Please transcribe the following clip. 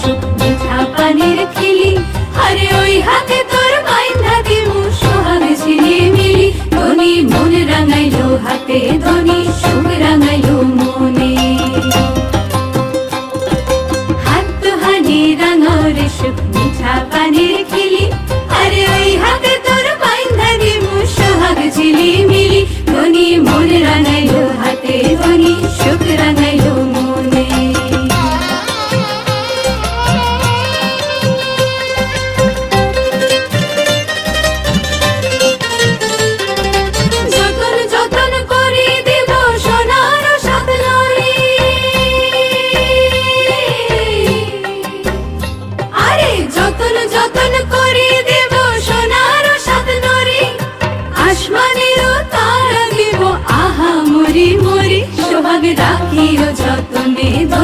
সুখ মিঠা পানির খিলি, আরে ওই হাতে তোর বাইন্ধা দিমু সোহাগ ঝিলিমিলি। ধনী মন রাঙাইলো হাতে, ধনী সুখ রাঙাইলো মনে। হাত দুহানি রাঙাও রে সুখ মিঠা পানির খিলি, আরে ওই হাতে তোর বাইন্ধা দিমু সোহাগ ঝিলিমিলি। ধনী মন রাঙাইলো হাতে, ধনী সুখ রাঙাইলো